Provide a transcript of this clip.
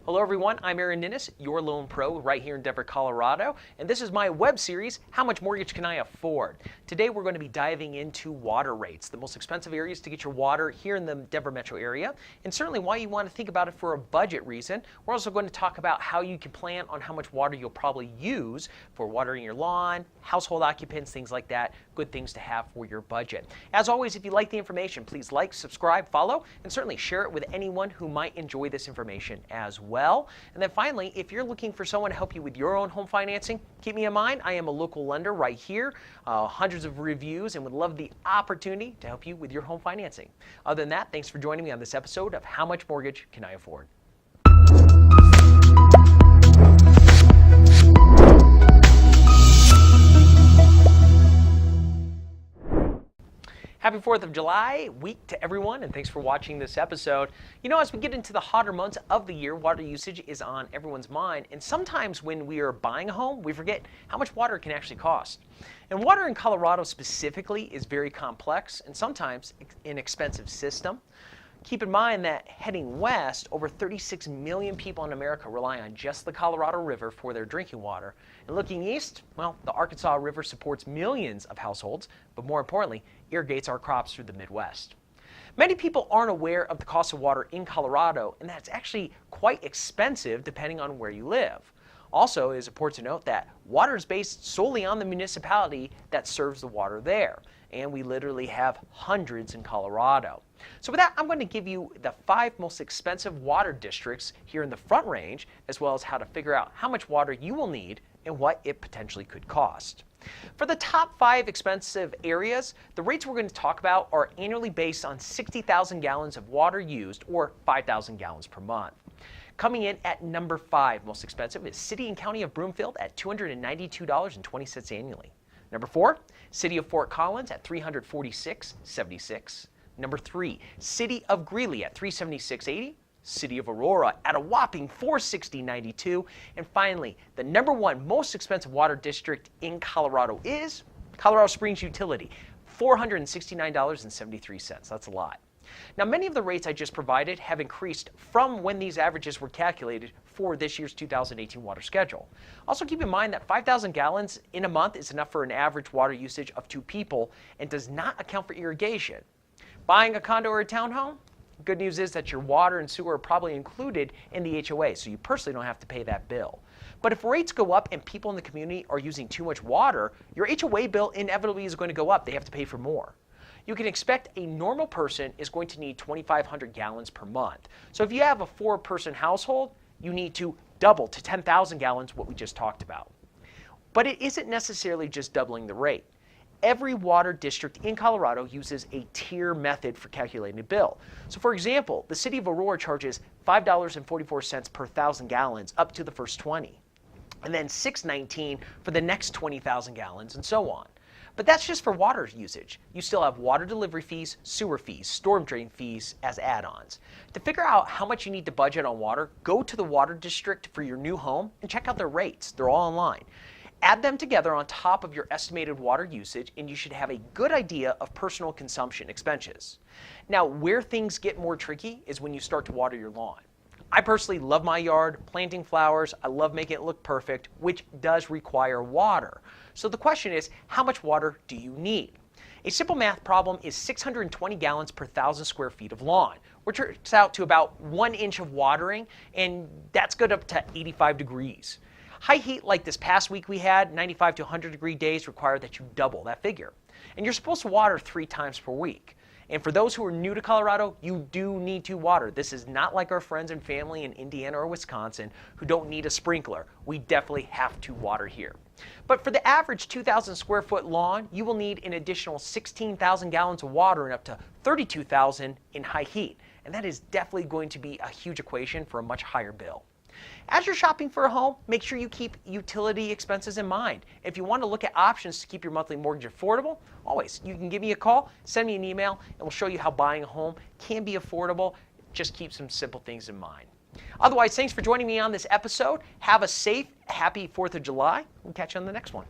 Hello everyone, I'm Aaron Ninnis, your loan pro right here in Denver, Colorado, and this is my web series, How Much Mortgage Can I Afford? Today we're going to be diving into water rates, the most expensive areas to get your water here in the Denver metro area, and certainly why you want to think about it for a budget reason. We're also going to talk about how you can plan on how much water you'll probably use for watering your lawn, household occupants, things like that, good things to have for your budget. As always, if you like the information, please like, subscribe, follow, and certainly share it with anyone who might enjoy this information as well. And then finally, if you're looking for someone to help you with your own home financing, keep me in mind. I am a local lender right here, hundreds of reviews, and would love the opportunity to help you with your home financing. Other than that, thanks for joining me on this episode of How Much Mortgage Can I Afford? Happy 4th of July week to everyone, and thanks for watching this episode. You know, as we get into the hotter months of the year, water usage is on everyone's mind, and sometimes when we are buying a home, we forget how much water it can actually cost. And water in Colorado specifically is very complex and sometimes an expensive system. Keep in mind that heading west, over 36 million people in America rely on just the Colorado River for their drinking water. And looking east, well, the Arkansas River supports millions of households, but more importantly, irrigates our crops through the Midwest. Many people aren't aware of the cost of water in Colorado, and that's actually quite expensive depending on where you live. Also, it is important to note that water is based solely on the municipality that serves the water there, and we literally have hundreds in Colorado. So with that, I'm going to give you the 5 most expensive water districts here in the Front Range, as well as how to figure out how much water you will need and what it potentially could cost. For the top 5 expensive areas, the rates we're going to talk about are annually based on 60,000 gallons of water used, or 5,000 gallons per month. Coming in at number 5 most expensive is City and County of Broomfield at $292.20 annually. Number 4, City of Fort Collins at $346.76. Number 3, City of Greeley at $376.80. City of Aurora at a whopping $460.92. And finally, the number 1 most expensive water district in Colorado is Colorado Springs Utility, $469.73. That's a lot. Now, many of the rates I just provided have increased from when these averages were calculated for this year's 2018 water schedule. Also, keep in mind that 5,000 gallons in a month is enough for an average water usage of 2 people and does not account for irrigation. Buying a condo or a townhome? Good news is that your water and sewer are probably included in the HOA, so you personally don't have to pay that bill. But if rates go up and people in the community are using too much water, your HOA bill inevitably is going to go up. They have to pay for more. You can expect a normal person is going to need 2,500 gallons per month. So if you have a 4-person household, you need to double to 10,000 gallons, what we just talked about. But it isn't necessarily just doubling the rate. Every water district in Colorado uses a tier method for calculating a bill. So for example, the City of Aurora charges $5.44 per 1,000 gallons up to the first 20, and then $6.19 for the next 20,000 gallons, and so on. But that's just for water usage. You still have water delivery fees, sewer fees, storm drain fees as add-ons. To figure out how much you need to budget on water, go to the water district for your new home and check out their rates. They're all online. Add them together on top of your estimated water usage, and you should have a good idea of personal consumption expenses. Now, where things get more tricky is when you start to water your lawn. I personally love my yard, planting flowers. I love making it look perfect, which does require water. So the question is, how much water do you need? A simple math problem is 620 gallons per 1,000 square feet of lawn, which works out to about 1 inch of watering, and that's good up to 85 degrees. High heat like this past week we had, 95 to 100 degree days, require that you double that figure. And you're supposed to water 3 times per week. And for those who are new to Colorado, you do need to water. This is not like our friends and family in Indiana or Wisconsin who don't need a sprinkler. We definitely have to water here. But for the average 2,000 square foot lawn, you will need an additional 16,000 gallons of water and up to 32,000 in high heat. And that is definitely going to be a huge equation for a much higher bill. As you're shopping for a home, make sure you keep utility expenses in mind. If you want to look at options to keep your monthly mortgage affordable, always, you can give me a call, send me an email, and we'll show you how buying a home can be affordable. Just keep some simple things in mind. Otherwise, thanks for joining me on this episode. Have a safe, happy 4th of July. We'll catch you on the next one.